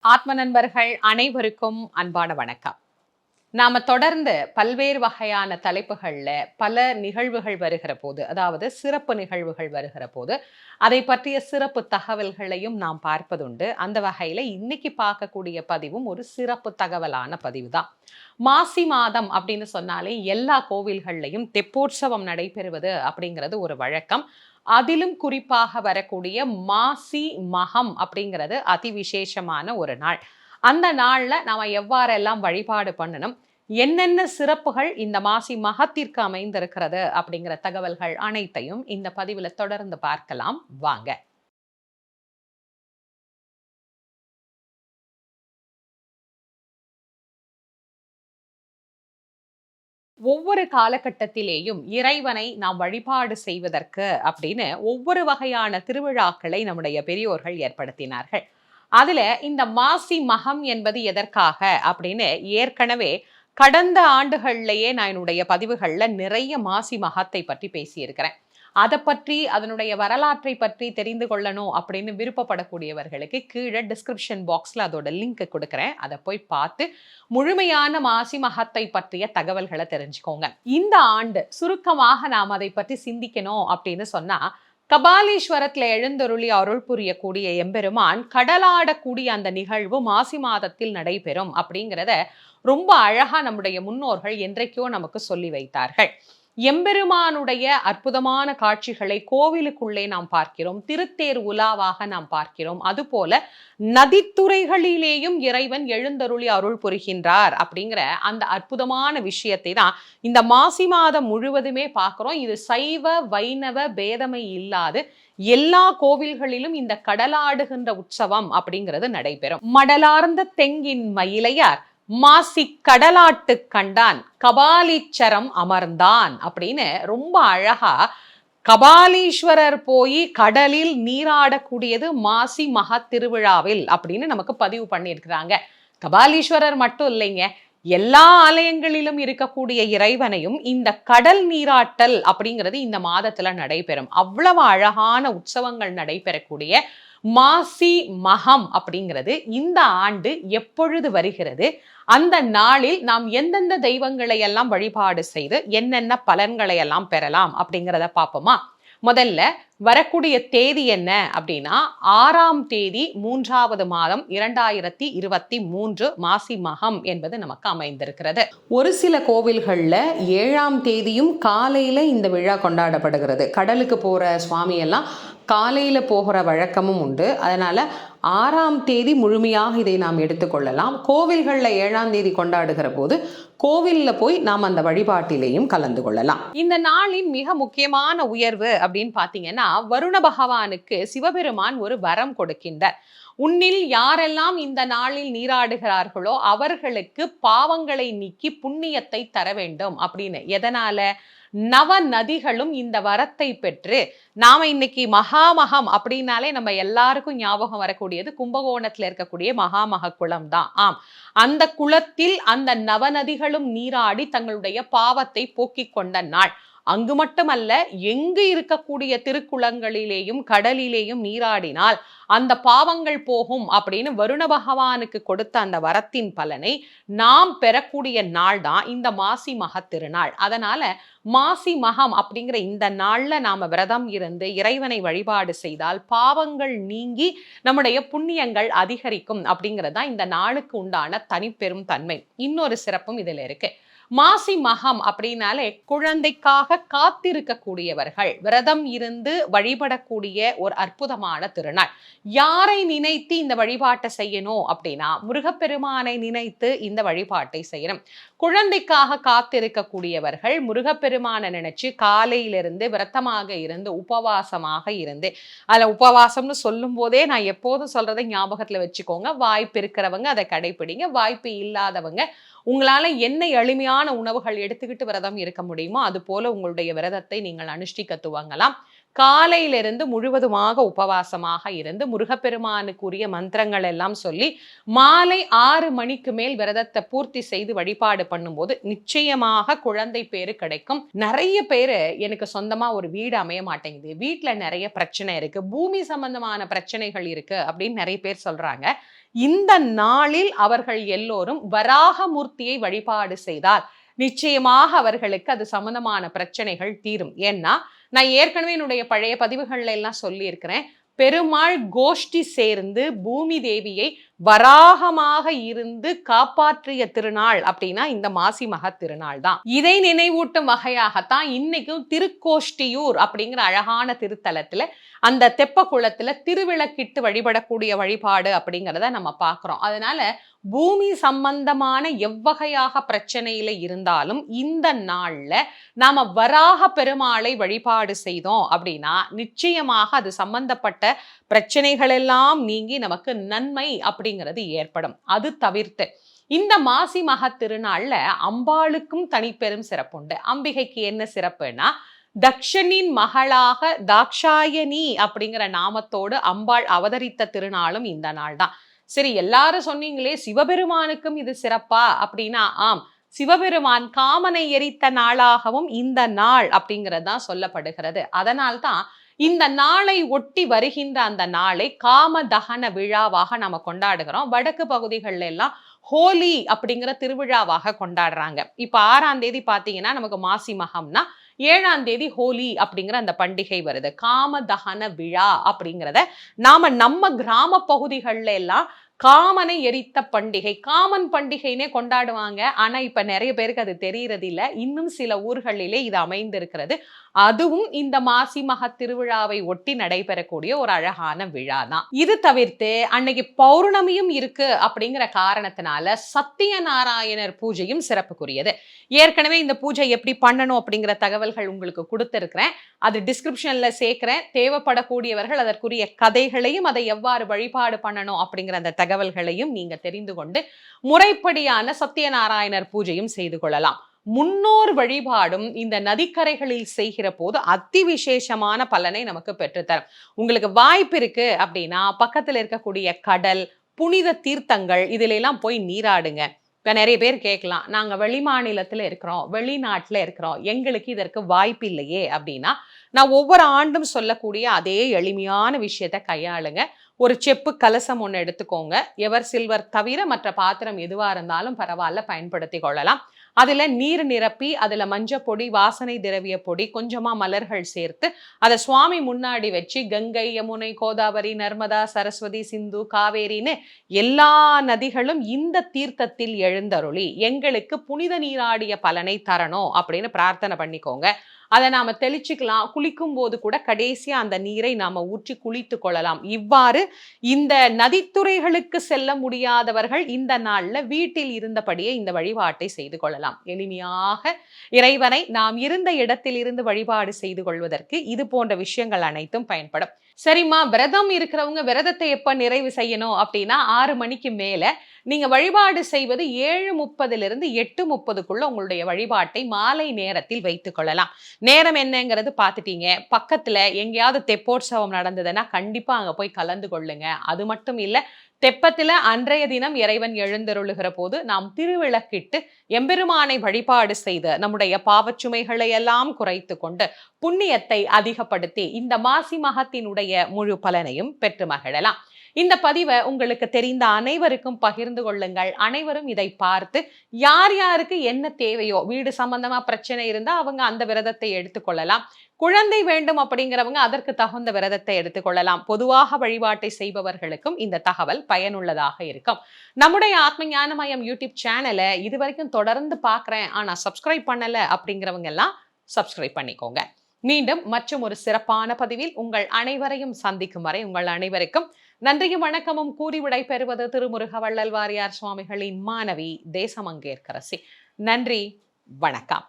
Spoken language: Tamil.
ஆத்ம நண்பர்கள் அனைவருக்கும் அன்பான வணக்கம். நாம தொடர்ந்து பல்வேறு வகையான தலைப்புகள்ல பல நிகழ்வுகள் வருகிற போது, அதாவது சிறப்பு நிகழ்வுகள் வருகிற போது, அதை பற்றிய சிறப்பு தகவல்களையும் நாம் பார்ப்பதுண்டு. அந்த வகையில இன்னைக்கு பார்க்கக்கூடிய பதிவும் ஒரு சிறப்பு தகவலான பதிவு தான். மாசி மாதம் அப்படின்னு சொன்னாலே எல்லா கோவில்கள்லையும் தெப்போற்சவம் நடைபெறுவது அப்படிங்கிறது ஒரு வழக்கம். அதிலும் குறிப்பாக வரக்கூடிய மாசி மகம் அப்படிங்கிறது அதிவிசேஷமான ஒரு நாள். அந்த நாள்ல நாம எவ்வாறெல்லாம் வழிபாடு பண்ணணும், என்னென்ன சிறப்புகள் இந்த மாசி மகத்திற்கு அமைந்திருக்கிறது அப்படிங்கிற தகவல்கள் அனைத்தையும் இந்த பதிவுல தொடர்ந்து பார்க்கலாம் வாங்க. ஒவ்வொரு காலகட்டத்திலேயும் இறைவனை நாம் வழிபாடு செய்வதற்கு அப்படின்னு ஒவ்வொரு வகையான திருவிழாக்களை நம்முடைய பெரியோர்கள் ஏற்படுத்தினார்கள். அதுல இந்த மாசி மகம் என்பது எதற்காக அப்படின்னு ஏற்கனவே கடந்த ஆண்டுகள்லயே நான் என்னுடைய பதிவுகள்ல நிறைய மாசி மகத்தை பற்றி பேசியிருக்கிறேன். அதை பற்றி அதனுடைய வரலாற்றை பற்றி தெரிந்து கொள்ளணும் அப்படின்னு விருப்பப்படக்கூடியவர்களுக்கு கீழே டிஸ்கிரிப்ஷன் பாக்ஸ்ல அதோட லிங்க் கொடுக்குறேன். அதை போய் பார்த்து முழுமையான மாசி மகத்தை பற்றிய தகவல்களை தெரிஞ்சுக்கோங்க. இந்த ஆண்டு சுருக்கமாக நாம் அதை பற்றி சிந்திக்கணும் அப்படின்னு சொன்னா, கபாலீஸ்வரத்துல எழுந்தருளி அருள் புரியக்கூடிய எம்பெருமான் கடலாடக்கூடிய அந்த நிகழ்வு மாசி மாதத்தில் நடைபெறும் அப்படிங்கிறத ரொம்ப அழகா நம்முடைய முன்னோர்கள் என்றைக்கோ நமக்கு சொல்லி வைத்தார்கள். எம்பெருமானுடைய அற்புதமான காட்சிகளை கோவிலுக்குள்ளே நாம் பார்க்கிறோம், திருத்தேர் உலாவாக நாம் பார்க்கிறோம். அதுபோல நதித்துறைகளிலேயும் இறைவன் எழுந்தருளி அருள் புரிகின்றார் அப்படிங்கிற அந்த அற்புதமான விஷயத்தை தான் இந்த மாசி மாதம் முழுவதுமே பார்க்கிறோம். இது சைவ வைணவ பேதமை இல்லாது எல்லா கோவில்களிலும் இந்த கடலாடுகின்ற உற்சவம் அப்படிங்கிறது நடைபெறும். மடலார்ந்த தெங்கின் மயிலையார் மாசி கடலாட்டு கண்டான் கபாலீச்சரம் அமர்ந்தான் அப்படின்னு ரொம்ப அழகா கபாலீஸ்வரர் போய் கடலில் நீராடக்கூடியது மாசி மகா திருவிழாவில் அப்படின்னு நமக்கு பதிவு பண்ணியிருக்கிறாங்க. கபாலீஸ்வரர் மட்டும் இல்லைங்க, எல்லா ஆலயங்களிலும் இருக்கக்கூடிய இறைவனையும் இந்த கடல் நீராட்டல் அப்படிங்கிறது இந்த மாதத்துல நடைபெறும். அவ்வளவு அழகான உற்சவங்கள் நடைபெறக்கூடிய மாசி மகம் அப்படிங்கிறது இந்த ஆண்டு எப்பொழுது வருகிறது, அந்த நாளில் நாம் எந்தெந்த தெய்வங்களை எல்லாம் வழிபாடு செய்து என்னென்ன பலன்களை எல்லாம் பெறலாம் அப்படிங்கிறத பார்ப்போமா? முதல்ல வரக்கூடிய தேதி என்ன அப்படின்னா 6ஆம் தேதி 3வது மாதம் 2023 மாசி மகம் என்பது நமக்கு அமைந்திருக்கிறது. ஒரு சில கோவில்கள்ல 7ஆம் தேதியும் காலையில இந்த விழா கொண்டாடப்படுகிறது. கடலுக்கு போற சுவாமி எல்லாம் காலையில போகிற வழக்கமும் உண்டு. அதனால 6ஆம் தேதி முழுமையாக இதை நாம் எடுத்துக்கொள்ளலாம். கோவில்களில் 7ஆம் தேதி கொண்டாடுகிற போது கோவிலில் போய் நாம் அந்த வழிபாட்டிலேயும் கலந்து கொள்ளலாம். இந்த நாளின் மிக முக்கியமான உயர்வு அப்படின்னு பார்த்தீங்கன்னா, வருண பகவானுக்கு சிவபெருமான் ஒரு வரம் கொடுக்கின்றார். உன்னில் யாரெல்லாம் இந்த நாளில் நீராடுகிறார்களோ அவர்களுக்கு பாவங்களை நீக்கி புண்ணியத்தை தர வேண்டும் அப்படின்னு. எதனால? நவ நதிகளும் இந்த வரத்தை பெற்று, நாம இன்னைக்கு மகாமகம் அப்படின்னாலே நம்ம எல்லாருக்கும் ஞாபகம் வரக்கூடியது கும்பகோணத்துல இருக்கக்கூடிய மகாமக குளம் தான். ஆம், அந்த குளத்தில் அந்த நவநதிகளும் நீராடி தங்களுடைய பாவத்தை போக்கிக் கொண்ட நாள். அங்கு மட்டுமல்ல, எங்கு இருக்கக்கூடிய திருக்குளங்களிலேயும் கடலிலேயும் நீராடினால் அந்த பாவங்கள் போகும் அப்படின்னு வருண பகவானுக்கு கொடுத்த அந்த வரத்தின் பலனை நாம் பெறக்கூடிய நாள் தான் இந்த மாசி மக திருநாள். அதனால மாசி மகம் அப்படிங்கிற இந்த நாள்ல நாம விரதம் இருந்து இறைவனை வழிபாடு செய்தால் பாவங்கள் நீங்கி நம்முடைய புண்ணியங்கள் அதிகரிக்கும் அப்படிங்கிறது தான் இந்த நாளுக்கு உண்டான தனிப்பெரும் தன்மை. இன்னொரு சிறப்பும் இதுல இருக்கு. மாசி மகம் அப்படின்னாலே குழந்தைக்காக காத்திருக்கக்கூடியவர்கள் விரதம் இருந்து வழிபடக்கூடிய ஒரு அற்புதமான திருநாள். யாரை நினைத்து இந்த வழிபாட்டை செய்யணும் அப்படின்னா, முருகப்பெருமானை நினைத்து இந்த வழிபாட்டை செய்யணும். குழந்தைக்காக காத்திருக்கக்கூடியவர்கள் முருகப்பெருமானை நினைச்சு காலையிலிருந்து விரதமாக இருந்து உபவாசமாக இருந்து, அதுல உபவாசம்னு சொல்லும் போதே நான் எப்போதும் சொல்றதை ஞாபகத்துல வச்சுக்கோங்க. வாய்ப்பு இருக்கிறவங்க அதை கடைபிடிங்க, வாய்ப்பு இல்லாதவங்க உங்களால என்ன எளிமையான உணவுகள் எடுத்துக்கிட்டு விரதம் இருக்க முடியுமோ அது போல உங்களுடைய விரதத்தை நீங்கள் அனுஷ்டிக்க துவங்கலாம். காலையிலிருந்து முழுவதுமாக உபவாசமாக இருந்து முருகப்பெருமானுக்குரிய மந்திரங்கள் எல்லாம் சொல்லி மாலை 6 மணிக்கு மேல் விரதத்தை பூர்த்தி செய்து வழிபாடு பண்ணும்போது நிச்சயமாக குழந்தை பேரு கிடைக்கும். நிறைய பேரு எனக்கு சொந்தமா ஒரு வீடு அமைய மாட்டேங்குது, வீட்டுல நிறைய பிரச்சனை இருக்கு, பூமி சம்பந்தமான பிரச்சனைகள் இருக்கு அப்படின்னு நிறைய பேர் சொல்றாங்க. இந்த நாளில் அவர்கள் எல்லோரும் வராகமூர்த்தியை வழிபாடு செய்தால் நிச்சயமாக அவர்களுக்கு அது சம்பந்தமான பிரச்சனைகள் தீரும். ஏன்னா நான் ஏற்கனவே என்னுடைய பழைய பதிவுகள்ல எல்லாம் சொல்லி இருக்கிறேன், பெருமாள் கோஷ்டி சேர்ந்து பூமி தேவியை வராகமாக இருந்து காப்பாற்றிய திருநாள் அப்படின்னா இந்த மாசி மக திருநாள் தான். இதை நினைவூட்டும் வகையாகத்தான் இன்னைக்கும் திருக்கோஷ்டியூர் அப்படிங்கிற அழகான திருத்தலத்துல அந்த தெப்ப குளத்துல திருவிளக்கிட்டு வழிபடக்கூடிய வழிபாடு அப்படிங்கிறத நம்ம பார்க்கிறோம். அதனால பூமி சம்பந்தமான எவ்வகையாக பிரச்சனையில இருந்தாலும் இந்த நாள்ல நாம வராக பெருமாளை வழிபாடு செய்தோம் அப்படின்னா நிச்சயமாக அது சம்பந்தப்பட்ட பிரச்சனைகள் எல்லாம் நீங்கி நமக்கு நன்மை அப்படிங்கிறது ஏற்படும். அது தவிர்த்து இந்த மாசி மக திருநாள்ல அம்பாளுக்கும் தனிப்பெரும் சிறப்புண்டு. அம்பிகைக்கு என்ன சிறப்புனா, தக்ஷனின் மகளாக தாக்ஷாயணி அப்படிங்கிற நாமத்தோடு அம்பாள் அவதரித்த திருநாளும் இந்த நாள் தான். சரி, எல்லாரும் சொன்னீங்களே சிவபெருமானுக்கும் இது சிறப்பா அப்படின்னா, ஆம், சிவபெருமான் காமனை எரித்த நாளாகவும் இந்த நாள் அப்படிங்கிறது தான் சொல்லப்படுகிறது. அதனால்தான் இந்த நாளை ஒட்டி வருகின்ற அந்த நாளை காம தகன விழாவாக நம்ம கொண்டாடுகிறோம். வடக்கு பகுதிகள்ல எல்லாம் ஹோலி அப்படிங்கிற திருவிழாவாக கொண்டாடுறாங்க. இப்ப 6ஆம் தேதி பாத்தீங்கன்னா நமக்கு மாசி மகம்னா 7ஆம் தேதி ஹோலி அப்படிங்கிற அந்த பண்டிகை வருது. காம தகன விழா அப்படிங்கிறத நாம நம்ம கிராம பகுதிகள்ல எல்லாம் காமனை எரித்த பண்டிகை, காமன் பண்டிகைனே கொண்டாடுவாங்க. ஆனா இப்ப நிறைய பேருக்கு அது தெரியறது இல்ல. இன்னும் சில ஊர்களிலே இது அமைந்திருக்கிறது. அதுவும் இந்த மாசி மக திருவிழாவை ஒட்டி நடைபெறக்கூடிய ஒரு அழகான விழா தான். இது தவிர்த்து அன்னைக்கு பௌர்ணமியும் இருக்கு அப்படிங்கிற காரணத்தினால சத்தியநாராயணர் பூஜையும் சிறப்புக்குரியது. ஏற்கனவே இந்த பூஜை எப்படி பண்ணணும் அப்படிங்கிற தகவல்கள் உங்களுக்கு கொடுத்திருக்கிறேன். அது டிஸ்கிரிப்ஷன்ல சேர்க்கிறேன். தேவைப்படக்கூடியவர்கள் அதற்குரிய கதைகளையும் அதை எவ்வாறு வழிபாடு பண்ணணும் அப்படிங்கிற அந்த தகவல்களையும் நீங்க தெரிந்து கொண்டு முறைப்படியான சத்தியநாராயணர் பூஜையும் செய்து கொள்ளலாம். முன்னோர் வழிபாடும் இந்த நதிக்கரைகளில் செய்கிற போது அதி விசேஷமான பலனை நமக்கு பெற்றுத்தரும். உங்களுக்கு வாய்ப்பு இருக்கு அப்படின்னா பக்கத்துல இருக்கக்கூடிய கடல், புனித தீர்த்தங்கள் இதுல எல்லாம் போய் நீராடுங்க. இப்ப நிறைய பேர் கேட்கலாம், நாங்க வெளி மாநிலத்துல இருக்கிறோம், வெளிநாட்டுல இருக்கிறோம், எங்களுக்கு இதற்கு வாய்ப்பு இல்லையே அப்படின்னா, நான் ஒவ்வொரு ஆண்டும் சொல்லக்கூடிய அதே எளிமையான விஷயத்த கையாளுங்க. ஒரு செப்பு கலசம் ஒன்று எடுத்துக்கோங்க. எவர் சில்வர் தவிர மற்ற பாத்திரம் எதுவா இருந்தாலும் பரவாயில்ல, பயன்படுத்தி கொள்ளலாம். அதுல நீர் நிரப்பி அதுல மஞ்சள் பொடி, வாசனை திரவிய பொடி, கொஞ்சமா மலர்கள் சேர்த்து அதை சுவாமி முன்னாடி வச்சு கங்கை, யமுனை, கோதாவரி, நர்மதா, சரஸ்வதி, சிந்து, காவேரின்னு எல்லா நதிகளும் இந்த தீர்த்தத்தில் எழுந்தருளி எங்களுக்கு புனித நீராடிய பலனை தரணும் அப்படின்னு பிரார்த்தனை பண்ணிக்கோங்க. அதை நாம தெளிச்சுக்கலாம். குளிக்கும் போது கூட கடைசியா அந்த நீரை நாம ஊற்றி குளித்து கொள்ளலாம். இவ்வாறு இந்த நதித்துறைகளுக்கு செல்ல முடியாதவர்கள் இந்த நாள்ல வீட்டில் இருந்தபடியே இந்த வழிபாட்டை செய்து கொள்ளலாம். எளிமையாக இறைவனை நாம் இருந்த இடத்தில் இருந்து வழிபாடு செய்து கொள்வதற்கு இது போன்ற விஷயங்கள் அனைத்தும் பயன்படும். சரிம்மா, விரதம் இருக்கிறவங்க விரதத்தை எப்ப நிறைவு செய்யணும் அப்படின்னா 6 மணிக்கு மேல நீங்க வழிபாடு செய்வது 7:30 8:30 உங்களுடைய வழிபாட்டை மாலை நேரத்தில் வைத்துக் கொள்ளலாம். நேரம் என்னங்கிறது பார்த்துட்டீங்க. பக்கத்துல எங்கேயாவது தெப்போற்சவம் நடந்ததுன்னா கண்டிப்பா அங்க போய் கலந்து கொள்ளுங்க. அது மட்டும் இல்ல, தெப்பத்துல அன்றைய தினம் இறைவன் எழுந்தருளுகிற போது நாம் திருவிளக்கிட்டு எம்பெருமானை வழிபாடு செய்து நம்முடைய பாவச்சுமைகளை எல்லாம் குறைத்து கொண்டு புண்ணியத்தை அதிகப்படுத்தி இந்த மாசி மகத்தினுடைய முழு பலனையும் பெற்று மகிழலாம். இந்த பதிவை உங்களுக்கு தெரிந்த அனைவருக்கும் பகிர்ந்து கொள்ளுங்கள். அனைவரும் இதை பார்த்து யார் யாருக்கு என்ன தேவையோ, வீடு சம்பந்தமா பிரச்சனை இருந்தா அவங்க அந்த விரதத்தை எடுத்துக்கொள்ளலாம். குழந்தை வேண்டும் அப்படிங்கிறவங்க அதற்கு தகுந்த விரதத்தை எடுத்துக்கொள்ளலாம். பொதுவாக வழிபாட்டை செய்பவர்களுக்கும் இந்த தகவல் பயனுள்ளதாக இருக்கும். நம்முடைய ஆத்ம ஞானமயம் யூடியூப் சேனலை இதுவரைக்கும் தொடர்ந்து பார்க்குறேன் ஆனா சப்ஸ்கிரைப் பண்ணல அப்படிங்கிறவங்க எல்லாம் சப்ஸ்கிரைப் பண்ணிக்கோங்க. மீண்டும் மற்றும் ஒரு சிறப்பான பதிவில் உங்கள் அனைவரையும் சந்திக்கும் வரை உங்கள் அனைவருக்கும் நன்றியும் வணக்கமும் கூறி விடைபெறுவது திருமுருக வள்ளல் வாரியார் சுவாமிகளின் மாணவி தேசமங்கேற்கரசி. நன்றி, வணக்கம்.